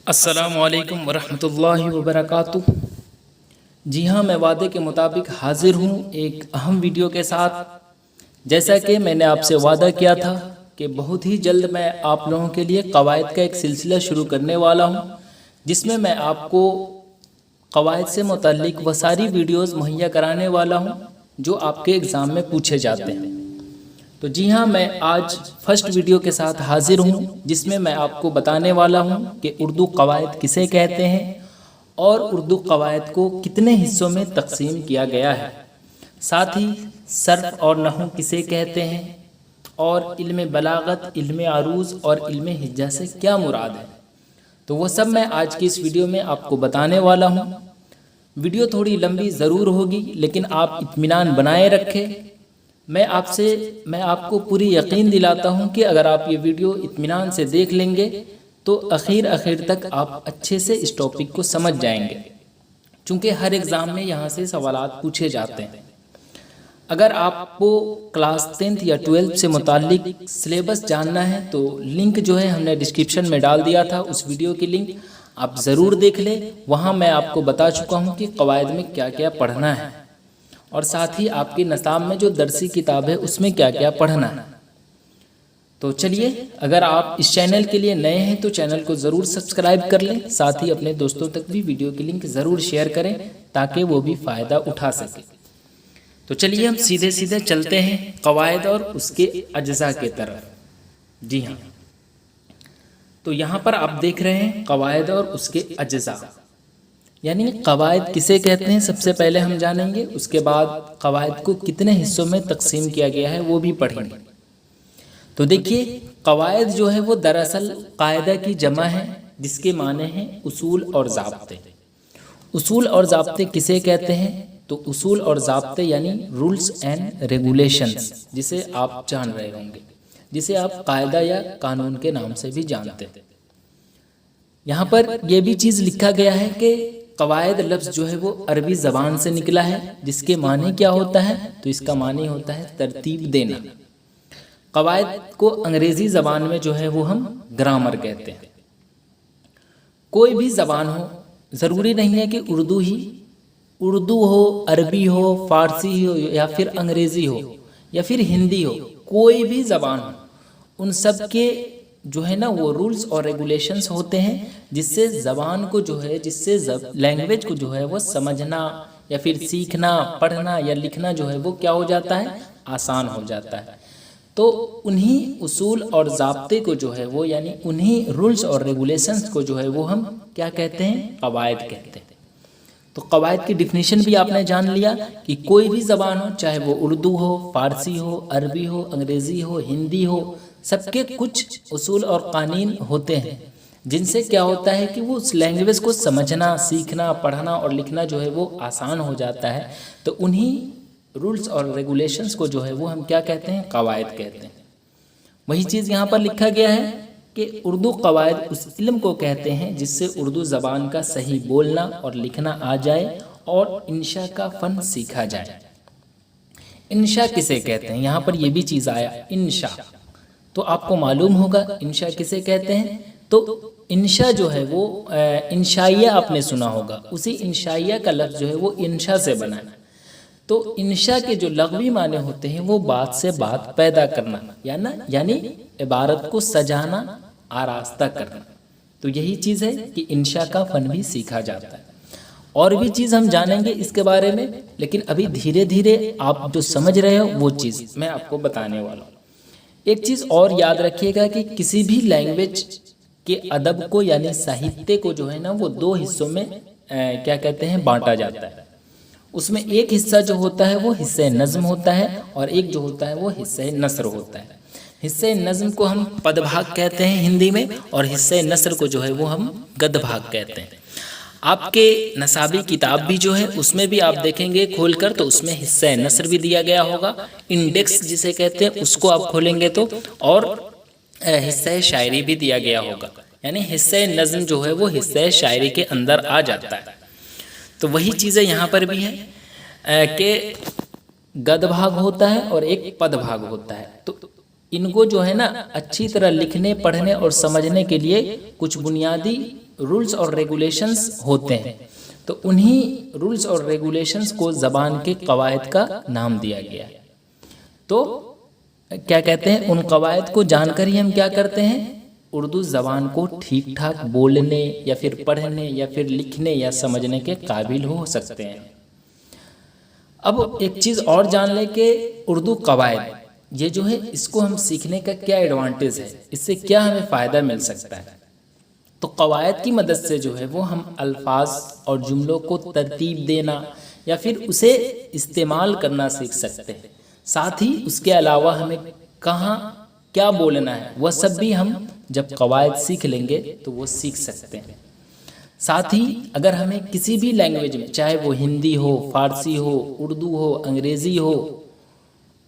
السلام علیکم ورحمۃ اللہ وبرکاتہ۔ جی ہاں، میں وعدے کے مطابق حاضر ہوں ایک اہم ویڈیو کے ساتھ۔ جیسا کہ میں نے آپ سے وعدہ کیا تھا کہ بہت ہی جلد میں آپ لوگوں کے لیے قواعد کا ایک سلسلہ شروع کرنے والا ہوں، جس میں میں آپ کو قواعد سے متعلق وہ ساری ویڈیوز مہیا کرانے والا ہوں جو آپ کے ایگزام میں پوچھے جاتے ہیں۔ تو جی ہاں، میں آج فرسٹ ویڈیو کے ساتھ حاضر ہوں، جس میں میں آپ کو بتانے والا ہوں کہ اردو قواعد کسے کہتے ہیں اور اردو قواعد کو کتنے حصوں میں تقسیم کیا گیا ہے، ساتھ ہی صرف اور نحو کسے کہتے ہیں، اور علم بلاغت، علم عروض اور علم حجہ سے کیا مراد ہے۔ تو وہ سب میں آج کی اس ویڈیو میں آپ کو بتانے والا ہوں۔ ویڈیو تھوڑی لمبی ضرور ہوگی، لیکن آپ اطمینان بنائے رکھیں۔ میں آپ کو پوری یقین دلاتا ہوں کہ اگر آپ یہ ویڈیو اطمینان سے دیکھ لیں گے تو اخیر تک آپ اچھے سے اس ٹاپک کو سمجھ جائیں گے، چونکہ ہر ایگزام میں یہاں سے سوالات پوچھے جاتے ہیں۔ اگر آپ کو کلاس 10 یا 12 سے متعلق سلیبس جاننا ہے تو لنک جو ہے ہم نے ڈسکرپشن میں ڈال دیا تھا، اس ویڈیو کی لنک آپ ضرور دیکھ لیں۔ وہاں میں آپ کو بتا چکا ہوں کہ قواعد میں کیا کیا پڑھنا ہے، اور ساتھ ہی آپ کے نصاب میں جو درسی کتاب ہے اس میں کیا کیا پڑھنا ہے۔ تو چلیے، اگر آپ اس چینل کے لیے نئے ہیں تو چینل کو ضرور سبسکرائب کر لیں، ساتھ ہی اپنے دوستوں تک بھی ویڈیو کی لنک ضرور شیئر کریں تاکہ وہ بھی فائدہ اٹھا سکیں۔ تو چلیے ہم سیدھے چلتے ہیں قواعد اور اس کے اجزاء کی طرف۔ جی ہاں، تو یہاں پر آپ دیکھ رہے ہیں قواعد اور اس کے اجزاء، یعنی قواعد کسے کہتے ہیں سب سے پہلے ہم جانیں گے، اس کے بعد قواعد کو کتنے حصوں میں تقسیم کیا گیا ہے وہ بھی پڑھیں گے۔ تو دیکھیے، قواعد جو ہے وہ دراصل قاعدہ کی جمع ہے، جس کے معنی ہیں اصول اور ضابطے۔ اصول اور ضابطے کسے کہتے ہیں؟ تو اصول اور ضابطے یعنی رولز اینڈ ریگولیشنز، جسے آپ جان رہے ہوں گے، جسے آپ قاعدہ یا قانون کے نام سے بھی جانتے ہیں۔ یہاں پر یہ بھی چیز لکھا گیا ہے کہ قواعد لفظ جو ہے وہ عربی زبان سے نکلا ہے، جس کے معنی کیا ہوتا ہے؟ تو اس کا معنی ہوتا ہے ترتیب دینا۔ قواعد کو انگریزی زبان میں جو ہے وہ ہم گرامر کہتے ہیں۔ کوئی بھی زبان ہو، ضروری نہیں ہے کہ اردو ہو، عربی ہو، فارسی ہو، یا پھر انگریزی ہو، یا پھر ہندی ہو، کوئی بھی زبان ہو، ان سب کے جو ہے نا وہ رولز اور ریگولیشنز ہوتے ہیں، جس سے زبان کو جو ہے، جس سے لینگویج کو جو ہے وہ سمجھنا یا پھر سیکھنا، پڑھنا یا لکھنا جو ہے وہ کیا ہو جاتا ہے؟ آسان ہو جاتا ہے۔ تو انہی اصول اور ضابطے کو جو ہے وہ، یعنی انہی رولز اور ریگولیشنز کو جو ہے وہ ہم کیا کہتے ہیں؟ قواعد کہتے ہیں۔ تو قواعد کی ڈیفینیشن بھی آپ نے جان لیا کہ کوئی بھی زبان ہو، چاہے وہ اردو ہو، فارسی ہو، عربی ہو، انگریزی ہو، ہندی ہو، سب کے کچھ اصول اور قوانین ہوتے ہیں، جن سے کیا ہوتا ہے کہ وہ اس لینگویج کو سمجھنا، سیکھنا، پڑھنا اور لکھنا جو ہے وہ آسان ہو جاتا ہے۔ تو انہی رولز اور ریگولیشنز کو جو ہے وہ ہم کیا کہتے ہیں؟ قواعد کہتے ہیں۔ وہی چیز یہاں پر لکھا گیا ہے کہ اردو قواعد اس علم کو کہتے ہیں جس سے اردو زبان کا صحیح بولنا اور لکھنا آ جائے اور انشاء کا فن سیکھا جائے۔ انشاء کسے کہتے ہیں؟ یہاں پر یہ بھی چیز آیا، انشاء۔ تو آپ کو معلوم ہوگا انشاء کسے کہتے ہیں۔ تو انشاء جو ہے وہ انشائیہ آپ نے سنا ہوگا، اسی انشائیہ کا لفظ جو ہے وہ انشاء سے بنا ہے۔ تو انشاء کے جو لغوی معنی ہوتے ہیں وہ بات سے بات پیدا کرنا، یعنی عبارت کو سجانا، آراستہ کرنا۔ تو یہی چیز ہے کہ انشاء کا فن بھی سیکھا جاتا ہے۔ اور بھی چیز ہم جانیں گے اس کے بارے میں، لیکن ابھی دھیرے آپ جو سمجھ رہے ہو وہ چیز میں آپ کو بتانے والا ہوں۔ ایک چیز اور یاد رکھیے گا کہ کسی بھی لینگویج کے ادب کو یعنی ساہتیہ کو جو ہے نا وہ دو حصوں میں کیا کہتے ہیں؟ بانٹا جاتا ہے۔ اس میں ایک حصہ جو ہوتا ہے وہ حصہ نظم ہوتا ہے، اور ایک جو ہوتا ہے وہ حصہ نثر ہوتا ہے۔ حصہ نظم کو ہم پد بھاگ کہتے ہیں ہندی میں، اور حصہ نثر کو جو ہے وہ ہم گد بھاگ کہتے ہیں۔ آپ کے نصابی کتاب بھی جو ہے اس میں بھی آپ دیکھیں گے کھول کر، تو اس میں حصہ نثر بھی دیا گیا ہوگا، انڈیکس جسے کہتے ہیں اس کو آپ کھولیں گے تو، اور حصہ شاعری بھی دیا گیا ہوگا، یعنی حصہ نظم جو ہے وہ حصہ شاعری کے اندر آ جاتا ہے۔ تو وہی چیزیں یہاں پر بھی ہے کہ گد بھاگ ہوتا ہے اور ایک پد بھاگ ہوتا ہے۔ تو ان کو جو ہے نا اچھی طرح لکھنے، پڑھنے اور سمجھنے کے لیے کچھ بنیادی رولز اور ریگولیشنز ہوتے ہیں، تو انہی رولز اور ریگولیشنز کو زبان کے قواعد کا نام دیا گیا ہے۔ تو کیا کہتے ہیں، ان قواعد کو جان کر ہی ہم کیا کرتے ہیں، اردو زبان کو ٹھیک ٹھاک بولنے یا پھر پڑھنے یا پھر لکھنے یا سمجھنے کے قابل ہو سکتے ہیں۔ اب ایک چیز اور جان لیں کہ اردو قواعد یہ جو ہے اس کو ہم سیکھنے کا کیا ایڈوانٹیج ہے، اس سے کیا ہمیں فائدہ مل سکتا ہے۔ تو قواعد کی مدد سے جو ہے وہ ہم الفاظ اور جملوں کو ترتیب دینا یا پھر اسے استعمال کرنا سیکھ سکتے ہیں، ساتھ ہی اس کے علاوہ ہمیں کہاں کیا بولنا ہے وہ سب بھی ہم جب قواعد سیکھ لیں گے تو وہ سیکھ سکتے ہیں۔ ساتھ ہی اگر ہمیں کسی بھی لینگویج میں، چاہے وہ ہندی ہو، فارسی ہو، اردو ہو، انگریزی ہو،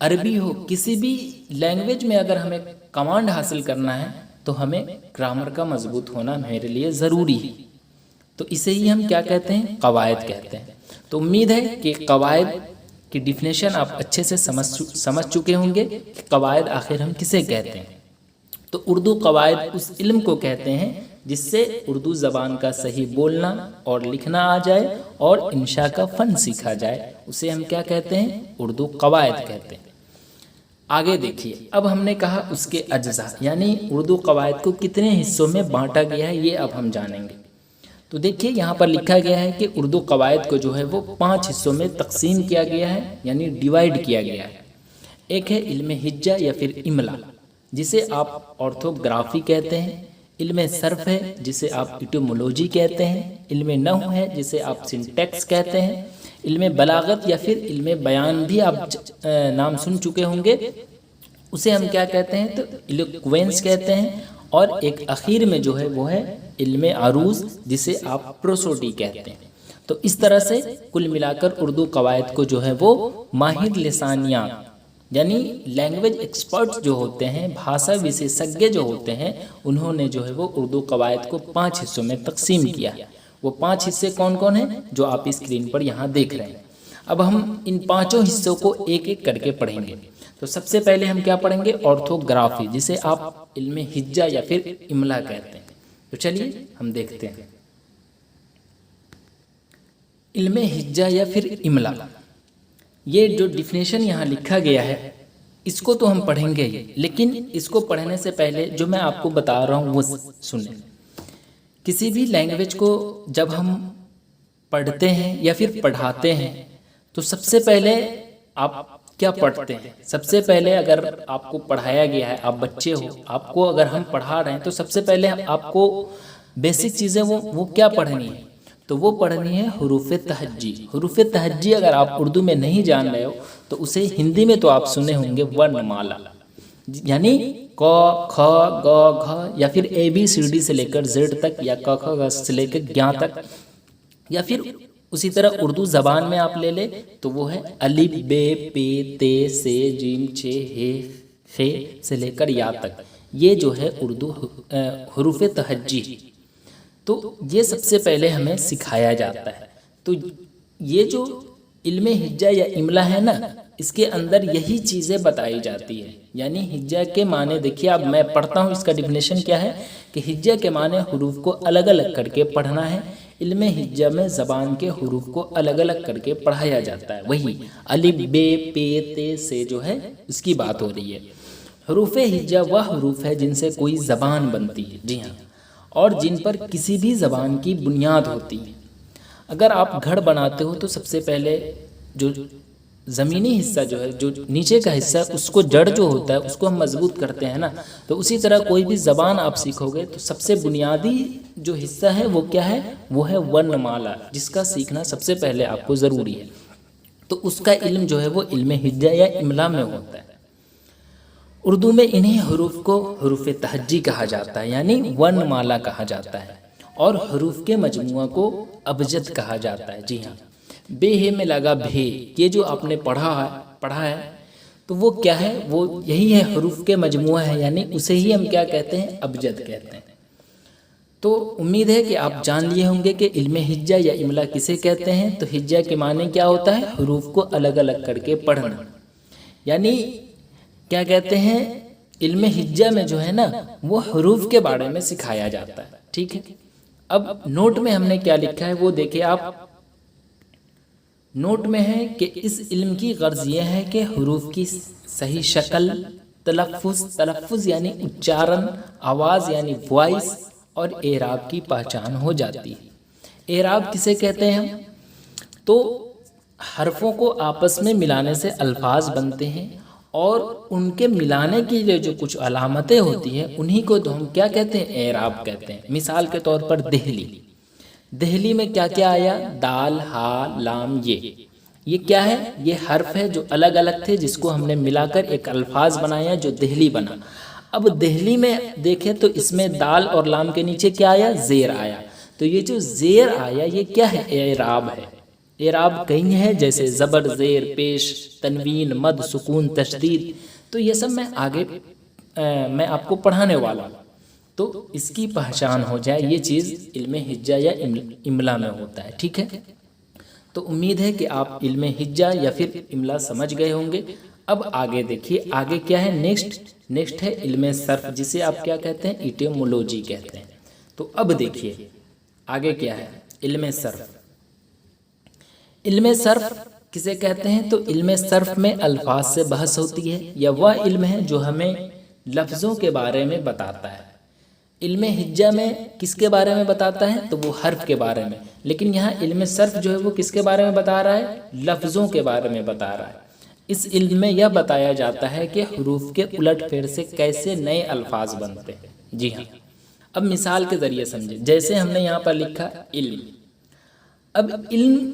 عربی ہو، کسی بھی لینگویج میں اگر ہمیں کمانڈ حاصل کرنا ہے تو ہمیں گرامر کا مضبوط ہونا میرے لیے ضروری ہے۔ تو اسے ہی ہم کیا کہتے ہیں، قواعد کہتے ہیں۔ تو امید ہے کہ قواعد کی ڈیفینیشن آپ اچھے سے سمجھ چکے ہوں گے کہ قواعد آخر ہم کسے کہتے ہیں۔ تو اردو قواعد اس علم کو کہتے ہیں جس سے اردو زبان کا صحیح بولنا اور لکھنا آ جائے اور انشاء کا فن سیکھا جائے، اسے ہم کیا کہتے ہیں، اردو قواعد کہتے ہیں۔ آگے دیکھیے، اب ہم نے کہا اس کے اجزاء، یعنی اردو قواعد کو کتنے حصوں میں بانٹا گیا ہے یہ اب ہم جانیں گے۔ تو دیکھیے یہاں پر لکھا گیا ہے کہ اردو قواعد کو جو ہے وہ 5 حصوں میں تقسیم کیا گیا ہے، یعنی ڈیوائیڈ کیا گیا ہے۔ ایک ہے علم ہجہ یا پھر املا، جسے آپ آرتھوگرافی کہتے ہیں۔ علم صرف ہے جسے آپ ایٹیمولوجی کہتے ہیں۔ علم نحو ہے جسے آپ سنٹیکس کہتے ہیں۔ علم بلاغت یا پھر علم بیان بھی آپ نام سن چکے ہوں گے، اسے ہم کیا کہتے ہیں، تو ایلوکوینس کہتے ہیں۔ اور ایک اخیر میں جو ہے وہ ہے علم عروض، جسے آپ پروسوڈی کہتے ہیں۔ تو اس طرح سے کل ملا کر اردو قواعد کو جو ہے وہ ماہر لسانیات یعنی لینگویج ایکسپرٹس جو ہوتے ہیں، بھاشا وشیشجঞ جو ہوتے ہیں، انہوں نے جو ہے وہ اردو قواعد کو 5 حصوں میں تقسیم کیا ہے۔ وہ 5 حصے کون کون ہیں جو آپ اسکرین پر یہاں دیکھ رہے ہیں۔ اب ہم ان 5 حصوں کو ایک ایک کر کے پڑھیں گے۔ تو سب سے پہلے ہم کیا پڑھیں گے، آرتھوگرافی، جسے آپ علم ہجہ یا پھر املا کہتے ہیں۔ تو چلیے ہم دیکھتے ہیں علم ہجہ یا پھر املا۔ یہ جو ڈیفینیشن یہاں لکھا گیا ہے اس کو تو ہم پڑھیں گے ہی، لیکن اس کو پڑھنے سے پہلے جو میں آپ کو بتا رہا ہوں وہ سنیں۔ کسی بھی لینگویج کو جب ہم پڑھتے ہیں یا پھر پڑھاتے ہیں تو سب سے پہلے آپ کیا پڑھتے ہیں، سب سے پہلے اگر آپ کو پڑھایا گیا ہے، آپ بچے ہو، آپ کو اگر ہم پڑھا رہے ہیں تو سب سے پہلے آپ کو بیسک چیزیں وہ کیا پڑھنی ہے، تو وہ پڑھنی ہے حروف تہجی۔ حروف تہجی اگر آپ اردو میں نہیں جان رہے ہو تو اسے ہندی میں تو آپ سنے ہوں گے ورنمالا، یعنی ک کھ گ گھ یا پھر اے بی سی ڈی سے لے کر زیڈ تک، یا ک کھ گ سے لے کر گ تک، یا پھر اسی طرح اردو زبان میں آپ لے لیں تو وہ ہے الف ب پ ت س ج چ ح خ سے لے کر یا تک، یہ جو ہے اردو حروف تہجی۔ تو یہ سب سے پہلے ہمیں سکھایا جاتا ہے۔ تو یہ جو علم ہجہ یا املا ہے نا، اس کے اندر یہی چیزیں بتائی جاتی ہے۔ یعنی ہجہ کے معنی دیکھیے، اب میں پڑھتا ہوں، اس کا ڈیفینیشن کیا ہے کہ ہجہ کے معنی حروف کو الگ الگ کر کے پڑھنا ہے۔ علم ہجہ میں زبان کے حروف کو الگ الگ کر کے پڑھایا جاتا ہے، وہی الف ب پ ت سے جو ہے اس کی بات ہو رہی ہے۔ حروف ہجہ وہ حروف ہے جن سے کوئی زبان بنتی ہے، جی ہاں، اور جن پر کسی بھی زبان کی بنیاد ہوتی ہے۔ اگر آپ گھر بناتے ہو تو سب سے پہلے جو زمینی حصہ جو ہے، جو نیچے کا حصہ ہے، اس کو جڑ جو ہوتا ہے اس کو ہم مضبوط کرتے ہیں نا، تو اسی طرح کوئی بھی زبان آپ سیکھو گے تو سب سے بنیادی جو حصہ ہے وہ کیا ہے، وہ ہے ورنمالا، جس کا سیکھنا سب سے پہلے آپ کو ضروری ہے۔ تو اس کا علم جو ہے وہ علم ہجہ یا املا میں ہوتا ہے۔ اردو میں انہیں حروف کو حروف تہجی کہا جاتا ہے، یعنی ورنمالا کہا جاتا ہے، اور حروف کے مجموعہ کو ابجد کہا جاتا ہے۔ جی ہاں، بے ہے میں لگا بھے، یہ جو آپ نے پڑھا ہے تو وہ کیا ہے، وہ یہی ہے، حروف کے مجموعہ ہے، یعنی اسے ہی ہم کیا کہتے ہیں، ابجد کہتے ہیں۔ تو امید ہے کہ آپ جان لیے ہوں گے کہ علم ہجہ یا املا کسے کہتے ہیں۔ تو ہجہ کے معنی کیا ہوتا ہے، حروف کو الگ الگ کر کے پڑھنا، یعنی کیا کہتے ہیں، علم ہجہ میں جو ہے نا وہ حروف کے بارے میں سکھایا جاتا ہے، ٹھیک ہے۔ اب نوٹ میں ہم نے کیا لکھا ہے وہ دیکھیں آپ، نوٹ میں ہے کہ اس علم کی غرض یہ ہے کہ حروف کی صحیح شکل، تلفظ یعنی اچارن، آواز یعنی وائس اور اعراب کی پہچان ہو جاتی ہے۔ اعراب کسے کہتے ہیں؟ تو حرفوں کو آپس میں ملانے سے الفاظ بنتے ہیں، اور ان کے ملانے کے لیے جو کچھ علامتیں ہوتی ہیں انہی کو تو ہم کیا کہتے ہیں؟ اعراب کہتے ہیں۔ مثال کے طور پر دہلی میں کیا کیا آیا؟ دال، ہا، لام، یہ کیا ہے؟ یہ حرف ہے جو الگ الگ تھے، جس کو ہم نے ملا کر ایک الفاظ بنایا جو دہلی بنا۔ اب دہلی میں دیکھیں تو اس میں دال اور لام کے نیچے کیا آیا؟ زیر آیا۔ تو یہ جو زیر آیا یہ کیا ہے؟ اعراب ہے۔ اعراب کئی ہیں، جیسے زبر، زیر، پیش، تنوین، مد، سکون، تشدید، تو یہ سب میں آپ کو پڑھانے والا ہوں، تو اس کی پہچان ہو جائے، یہ چیز علم ہجا یا املا میں ہوتا ہے، ٹھیک ہے؟ تو امید ہے کہ آپ علم ہجا یا پھر املا سمجھ گئے ہوں گے۔ اب آگے دیکھیے، آگے کیا ہے؟ نیکسٹ ہے علم صرف، جسے آپ کیا کہتے ہیں؟ ایٹیمولوجی کہتے ہیں۔ تو اب دیکھیے آگے کیا ہے؟ علم صرف۔ علم صرف کسے کہتے ہیں؟ تو علم صرف میں الفاظ سے بحث ہوتی ہے، یا وہ علم ہے جو ہمیں لفظوں کے بارے میں بتاتا ہے۔ علم ہجا میں کس کے بارے میں بتاتا ہے؟ تو وہ حرف کے بارے میں، لیکن یہاں علم صرف جو ہے وہ کس کے بارے میں بتا رہا ہے؟ لفظوں کے بارے میں بتا رہا ہے۔ اس علم میں یہ بتایا جاتا ہے کہ حروف کے الٹ پھیر سے کیسے نئے الفاظ بنتے ہیں۔ جی ہاں، اب مثال کے ذریعے سمجھیں، جیسے ہم نے یہاں پر لکھا علم۔ اب علم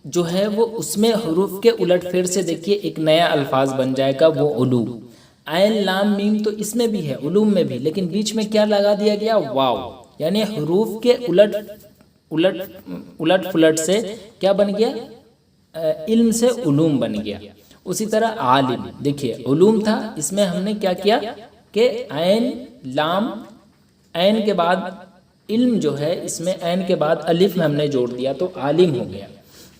جو ہے وہ اس میں حروف کے الٹ پھیر سے دیکھیے ایک نیا الفاظ بن جائے گا، وہ علوم۔ عین، لام، میم تو اس میں بھی ہے، علوم میں بھی، لیکن بیچ میں کیا لگا دیا گیا؟ واو، یعنی حروف کے الٹ پلٹ سے کیا بن گیا؟ علم سے علوم بن گیا۔ اسی طرح عالم، دیکھیے علوم تھا، اس میں ہم نے کیا کیا کہ عین، لام، عین کے بعد علم جو ہے اس میں عین کے بعد الف میں ہم نے جوڑ دیا تو عالم ہو گیا۔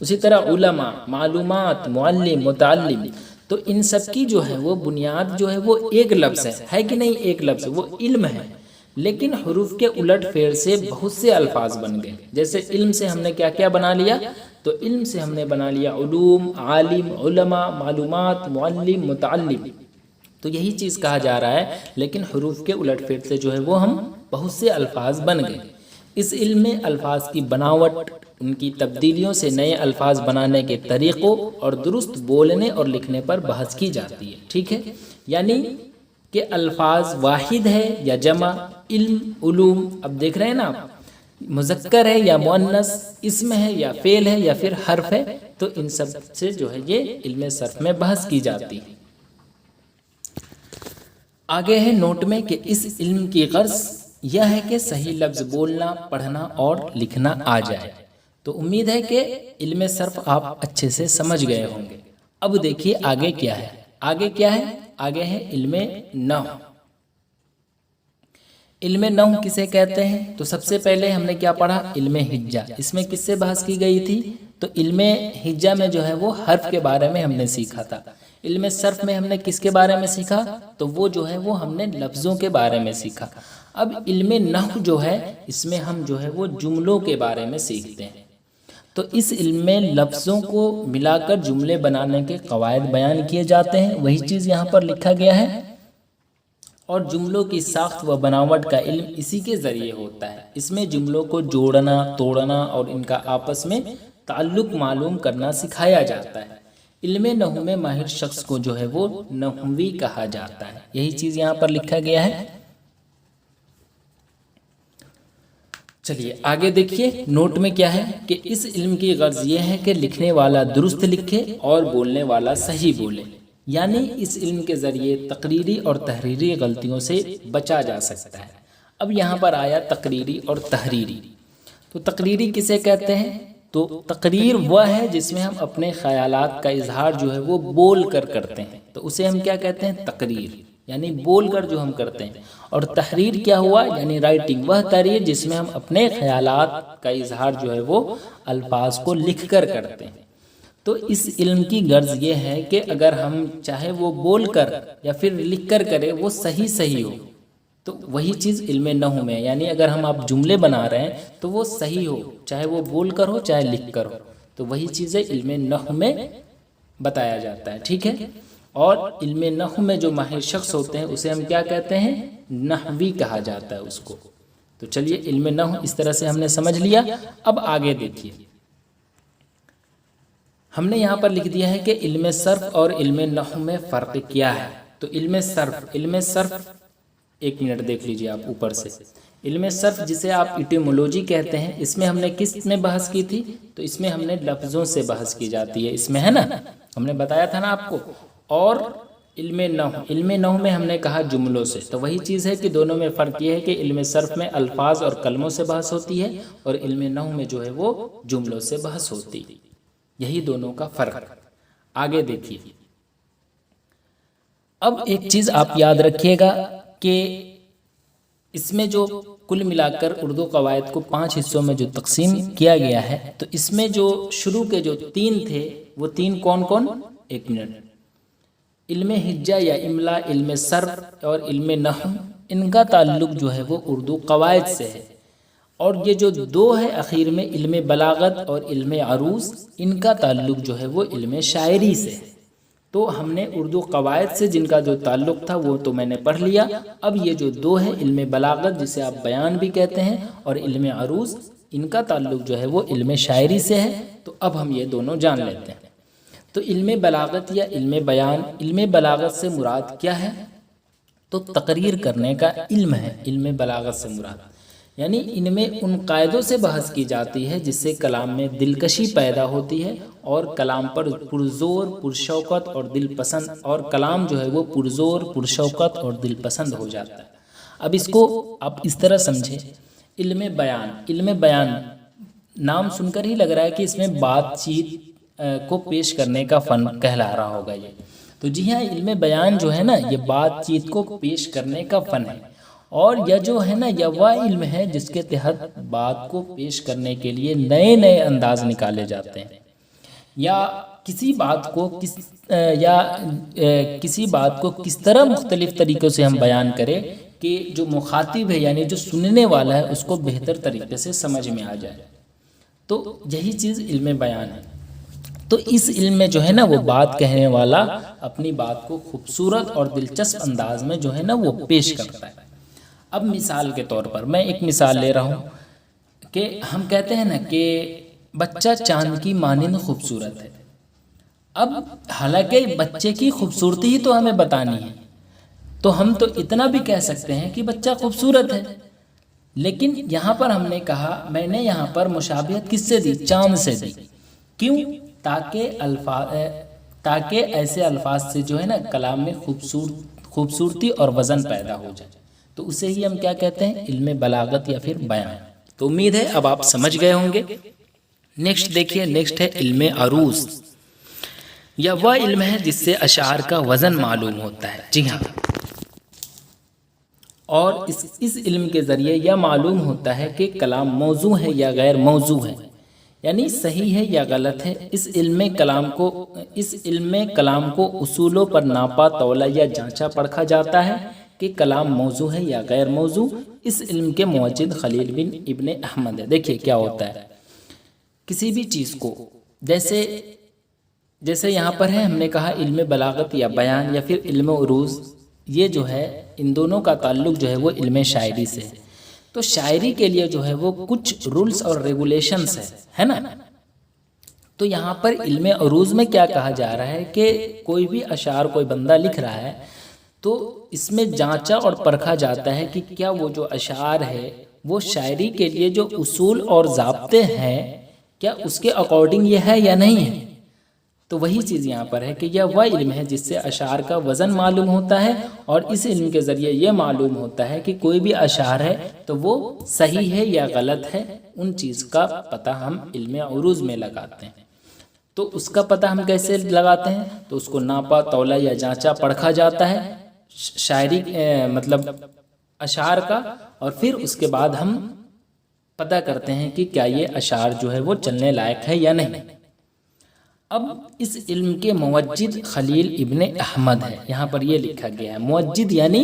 اسی طرح علماء، معلومات، معلم، متعلم، تو ان سب کی جو ہے وہ بنیاد جو ہے وہ ایک لفظ ہے کہ نہیں؟ ایک لفظ، وہ علم ہے، لیکن حروف کے الٹ پھیر سے بہت سے الفاظ بن گئے۔ جیسے علم سے ہم نے کیا کیا بنا لیا؟ تو علم سے ہم نے بنا لیا علوم، عالم، علماء، معلومات، معلم، متعلم، تو یہی چیز کہا جا رہا ہے، لیکن حروف کے الٹ پھیر سے جو ہے وہ ہم بہت سے الفاظ بن گئے۔ اس علم میں الفاظ کی بناوٹ، ان کی تبدیلیوں سے نئے الفاظ بنانے کے طریقوں اور درست بولنے اور لکھنے پر بحث کی جاتی ہے، ٹھیک ہے؟ یعنی کہ الفاظ واحد ہے یا جمع، علم، علوم، اب دیکھ رہے ہیں نا آپ، مذکر ہے یا مؤنث، اسم ہے یا فعل ہے یا پھر حرف ہے، تو ان سب سے جو ہے یہ علم صرف میں بحث کی جاتی ہے۔ آگے ہے نوٹ میں کہ اس علم کی غرض یہ ہے کہ صحیح لفظ بولنا، پڑھنا اور لکھنا آ جائے۔ تو امید ہے کہ علم صرف آپ اچھے سے سمجھ گئے ہوں گے۔ اب دیکھیے آگے کیا ہے؟ آگے کیا ہے؟ آگے ہے علم نحو۔ علم نحو کسے کہتے ہیں؟ تو سب سے پہلے ہم نے کیا پڑھا؟ علم ہجا۔ اس میں کس سے بحث کی گئی تھی؟ تو علم ہجا میں جو ہے وہ حرف کے بارے میں ہم نے سیکھا تھا۔ علم صرف میں ہم نے کس کے بارے میں سیکھا؟ تو وہ جو ہے وہ ہم نے لفظوں کے بارے میں سیکھا۔ اب علم نحو جو ہے اس میں ہم جو ہے وہ جملوں کے بارے میں سیکھتے ہیں۔ تو اس علم میں لفظوں کو ملا کر جملے بنانے کے قواعد بیان کیے جاتے ہیں، وہی چیز یہاں پر لکھا گیا ہے، اور جملوں کی ساخت و بناوٹ کا علم اسی کے ذریعے ہوتا ہے۔ اس میں جملوں کو جوڑنا، توڑنا اور ان کا آپس میں تعلق معلوم کرنا سکھایا جاتا ہے۔ علم نحو میں ماہر شخص کو جو ہے وہ نحوی کہا جاتا ہے، یہی چیز یہاں پر لکھا گیا ہے۔ چلیے آگے دیکھیے نوٹ میں کیا ہے کہ اس علم کی غرض یہ ہے کہ لکھنے والا درست لکھے اور بولنے والا صحیح بولے، یعنی اس علم کے ذریعے تقریری اور تحریری غلطیوں سے بچا جا سکتا ہے۔ اب یہاں پر آیا تقریری اور تحریری۔ تو تقریری کسے کہتے ہیں؟ تو تقریر وہ ہے جس میں ہم اپنے خیالات کا اظہار جو ہے وہ بول کر کرتے ہیں، تو اسے ہم کیا کہتے ہیں؟ تقریر، یعنی بول کر جو ہم کرتے ہیں۔ اور تحریر کیا ہوا؟ یعنی رائٹنگ، وہ تحریر جس میں ہم اپنے خیالات کا اظہار جو ہے وہ الفاظ کو لکھ کر کرتے ہیں۔ تو اس علم کی غرض یہ ہے کہ اگر ہم چاہے وہ بول کر یا پھر لکھ کر کرے وہ صحیح ہو، تو وہی چیز علم نحو میں، یعنی اگر ہم آپ جملے بنا رہے ہیں تو وہ صحیح ہو، چاہے وہ بول کر ہو چاہے لکھ کر ہو، تو وہی چیزیں علم نحو میں بتایا جاتا ہے، ٹھیک ہے۔ اور علم نحو میں جو ماہر شخص ہوتے ہیں اسے ہم کیا کہتے ہیں؟ نحوی کہا جاتا ہے اس کو۔ تو چلیے علم نحو اس طرح سے ہم نے سمجھ لیا۔ اب آگے دیکھیے، ہم نے یہاں پر لکھ دیا ہے کہ علم صرف اور علم نحو میں فرق کیا ہے۔ تو علم صرف ایک منٹ دیکھ لیجیے آپ اوپر سے۔ علم صرف جسے آپ ایٹیمولوجی کہتے ہیں، اس میں ہم نے کس میں بحث کی تھی؟ تو اس میں ہم نے لفظوں سے بحث کی جاتی ہے، اس میں ہے نا، ہم نے بتایا تھا نا آپ کو۔ اور علم نحو میں ہم نے کہا جملوں سے۔ تو وہی چیز ہے کہ دونوں میں فرق یہ ہے کہ علم صرف میں الفاظ اور کلموں سے بحث ہوتی ہے، اور علم نحو میں جو ہے وہ جملوں سے بحث ہوتی ہے، یہی دونوں کا فرق۔ آگے دیکھیے، اب ایک چیز آپ یاد رکھیے گا کہ اس میں جو کل ملا کر اردو قواعد کو 5 حصوں میں جو تقسیم کیا گیا ہے، تو اس میں جو شروع کے جو 3 تھے وہ 3 کون کون؟ ایک منٹ، علم ہجہ یا املا، علم صرف اور علم نحو، ان کا تعلق جو ہے وہ اردو قواعد سے ہے۔ اور یہ جو 2 ہے اخیر میں، علم بلاغت اور علم عروض، ان کا تعلق جو ہے وہ علم شاعری سے ہے۔ تو ہم نے اردو قواعد سے جن کا جو تعلق تھا وہ تو میں نے پڑھ لیا۔ اب یہ جو 2 ہے، علم بلاغت جسے آپ بیان بھی کہتے ہیں، اور علم عروض، ان کا تعلق جو ہے وہ علم شاعری سے ہے۔ تو اب ہم یہ دونوں جان لیتے ہیں۔ تو علم بلاغت یا علم بیان، علم بلاغت سے مراد کیا ہے؟ تو تقریر کرنے کا علم ہے علم بلاغت سے مراد، یعنی ان میں ان قاعدوں سے بحث کی جاتی ہے جس سے کلام میں دلکشی پیدا ہوتی ہے، اور کلام پر پرزور، پرشوقت اور دل پسند، اور کلام جو ہے وہ پرزور، پرشوقت اور دل پسند ہو جاتا ہے۔ اب اس کو آپ اس طرح سمجھیں، علم بیان نام سن کر ہی لگ رہا ہے کہ اس میں بات چیت کو پیش کرنے کا فن کہلا رہا ہوگا یہ۔ تو جی ہاں، علم بیان جو ہے نا، یہ بات چیت کو پیش کرنے کا فن ہے، اور یہ جو ہے نا، یہ وہ علم ہے جس کے تحت بات کو پیش کرنے کے لیے نئے نئے انداز نکالے جاتے ہیں، یا کسی بات کو کس طرح مختلف طریقوں سے ہم بیان کریں کہ جو مخاطب ہے یعنی جو سننے والا ہے اس کو بہتر طریقے سے سمجھ میں آ جائے۔ تو یہی چیز علم بیان ہے۔ تو اس علم میں جو ہے نا، وہ بات کہنے والا اپنی بات کو خوبصورت اور دلچسپ انداز میں جو ہے نا وہ پیش کرتا ہے۔ اب مثال کے طور پر میں ایک مثال لے رہا ہوں کہ ہم کہتے ہیں نا کہ بچہ چاند کی مانند خوبصورت ہے۔ اب حالانکہ بچے کی خوبصورتی ہی تو ہمیں بتانی ہے، تو ہم تو اتنا بھی کہہ سکتے ہیں کہ بچہ خوبصورت ہے، لیکن یہاں پر ہم نے کہا، میں نے یہاں پر مشابہت کس سے دی؟ چاند سے دی۔ کیوں؟ تاکہ ایسے الفاظ سے جو ہے نا کلام میں خوبصورتی اور وزن پیدا ہو جائے، تو اسے ہی ہم کیا کہتے ہیں؟ علم بلاغت یا پھر بیان۔ تو امید ہے اب آپ سمجھ گئے ہوں گے۔ نیکسٹ دیکھیے، نیکسٹ ہے علم عروض، یا وہ علم ہے جس سے اشعار کا وزن معلوم ہوتا ہے۔ جی ہاں، اور اس علم کے ذریعے یہ معلوم ہوتا ہے کہ کلام موضوع ہے یا غیر موضوع ہے، یعنی صحیح ہے یا غلط ہے۔ اس علم میں کلام کو اصولوں پر ناپا تولا یا جانچا پرکھا جاتا ہے کہ کلام موضوع ہے یا غیر موضوع۔ اس علم کے موجد خلیل بن ابن احمد ہے۔ دیکھیے کیا ہوتا ہے، کسی بھی چیز کو جیسے یہاں پر ہے، ہم نے کہا علم بلاغت یا بیان یا پھر علم عروض، یہ جو ہے ان دونوں کا تعلق جو ہے وہ علم شاعری سے ہے۔ تو شاعری کے لیے جو ہے وہ کچھ رولز اور ریگولیشنز ہے نا۔ تو یہاں پر علم عروض میں کیا کہا جا رہا ہے کہ کوئی بھی اشعار کوئی بندہ لکھ رہا ہے تو اس میں جانچا اور پرکھا جاتا ہے کہ کیا وہ جو اشعار ہے وہ شاعری کے لیے جو اصول اور ضابطے ہیں کیا اس کے اکارڈنگ یہ ہے یا نہیں ہے۔ تو وہی چیز یہاں پر ہے کہ یہ وہ علم ہے جس سے اشعار کا وزن معلوم ہوتا ہے، اور اس علم کے ذریعے یہ معلوم ہوتا ہے کہ کوئی بھی اشعار ہے تو وہ صحیح ہے یا غلط ہے۔ ان چیز کا پتہ ہم علم عروض میں لگاتے ہیں۔ تو اس کا پتہ ہم کیسے لگاتے ہیں؟ تو اس کو ناپا تولا یا جانچا پرکھا جاتا ہے شاعری مطلب اشعار کا، اور پھر اس کے بعد ہم پتہ کرتے ہیں کہ کیا یہ اشعار جو ہے وہ چلنے لائق ہے یا نہیں۔ اب اس علم کے موجد خلیل ابن احمد ہے، یہاں پر یہ لکھا گیا ہے موجد، یعنی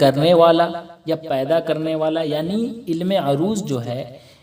کرنے والا یا پیدا کرنے والا، یعنی علم عروض جو ہے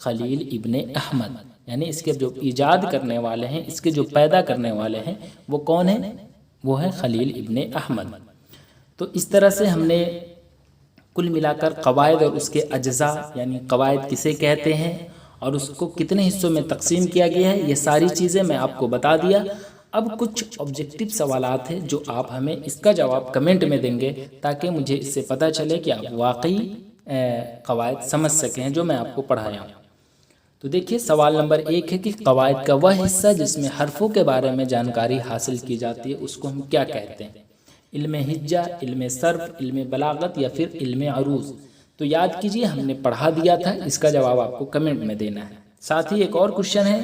خلیل ابن احمد، یعنی اس کے جو ایجاد کرنے والے ہیں، اس کے جو پیدا کرنے والے ہیں وہ کون ہیں؟ وہ ہے خلیل ابن احمد۔ تو اس طرح سے ہم نے کل ملا کر قواعد اور اس کے اجزاء یعنی قواعد کسے کہتے ہیں اور اس کو کتنے حصوں میں تقسیم کیا گیا ہے، یہ ساری چیزیں میں آپ کو بتا دیا۔ اب کچھ آبجیکٹیو سوالات ہیں جو آپ ہمیں اس کا جواب کمنٹ میں دیں گے تاکہ مجھے اس سے پتہ چلے کہ آپ واقعی قواعد سمجھ سکیں جو میں آپ کو پڑھایا ہوں۔ تو دیکھیے سوال نمبر 1 ہے کہ قواعد کا وہ حصہ جس میں حرفوں کے بارے میں جانکاری حاصل کی جاتی ہے اس کو ہم کیا کہتے ہیں؟ علم ہجہ، علم صرف، علم بلاغت یا پھر علم عروض؟ تو یاد کیجئے ہم نے پڑھا دیا تھا، اس کا جواب آپ کو کمنٹ میں دینا ہے۔ ساتھ ہی ایک اور کوشچن ہے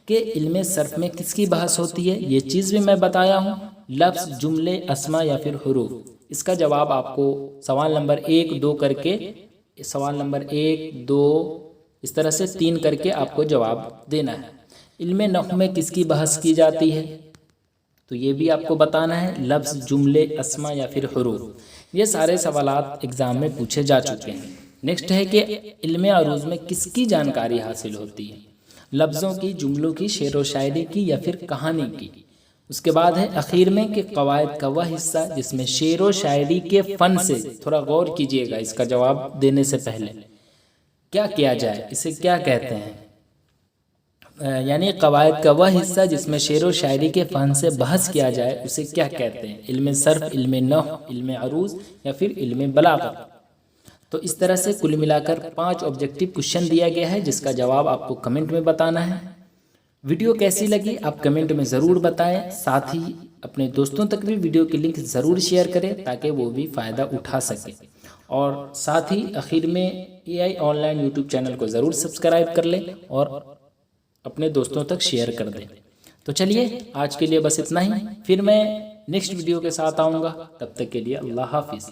کہ علم صرف میں کس کی بحث ہوتی ہے؟ یہ چیز بھی میں بتایا ہوں، لفظ، جملے، اسما یا پھر حروف؟ اس کا جواب آپ کو سوال نمبر 1 2 کر کے، سوال نمبر 1 2 اس طرح سے 3 کر کے آپ کو جواب دینا ہے۔ علم نحو میں کس کی بحث کی جاتی ہے؟ تو یہ بھی آپ کو بتانا ہے، لفظ، جملے، اسما یا پھر حروف؟ یہ سارے سوالات ایگزام میں پوچھے جا چکے ہیں۔ نیکسٹ ہے کہ علم عروض میں کس کی جانکاری حاصل ہوتی ہے؟ لفظوں کی، جملوں کی، شعر و شاعری کی یا پھر کہانی کی؟ اس کے بعد ہے اخیر میں کہ قواعد کا وہ حصہ جس میں شعر و شاعری کے فن سے، تھوڑا غور کیجئے گا اس کا جواب دینے سے پہلے، کیا کیا جائے، اسے کیا کہتے ہیں؟ یعنی قواعد کا وہ حصہ جس میں شعر و شاعری کے فن سے بحث کیا جائے اسے کیا کہتے ہیں؟ علم صرف، علم نحو، علم عروض یا پھر علم بلاغت؟ تو اس طرح سے کل ملا کر 5 آبجیکٹیو کوشچن دیا گیا ہے جس کا جواب آپ کو کمنٹ میں بتانا ہے۔ ویڈیو کیسی لگی آپ کمنٹ میں ضرور بتائیں، ساتھ ہی اپنے دوستوں تک بھی ویڈیو کی لنک ضرور شیئر کریں تاکہ وہ بھی فائدہ اٹھا سکیں، اور ساتھ ہی اخیر میں AI on line YouTube channel کو ضرور سبسکرائب کر لیں اور اپنے دوستوں تک شیئر کر دیں۔ تو چلیے آج کے لیے بس اتنا ہی، پھر میں نیکسٹ ویڈیو کے ساتھ آؤں گا، تب تک کے لیے اللہ حافظ۔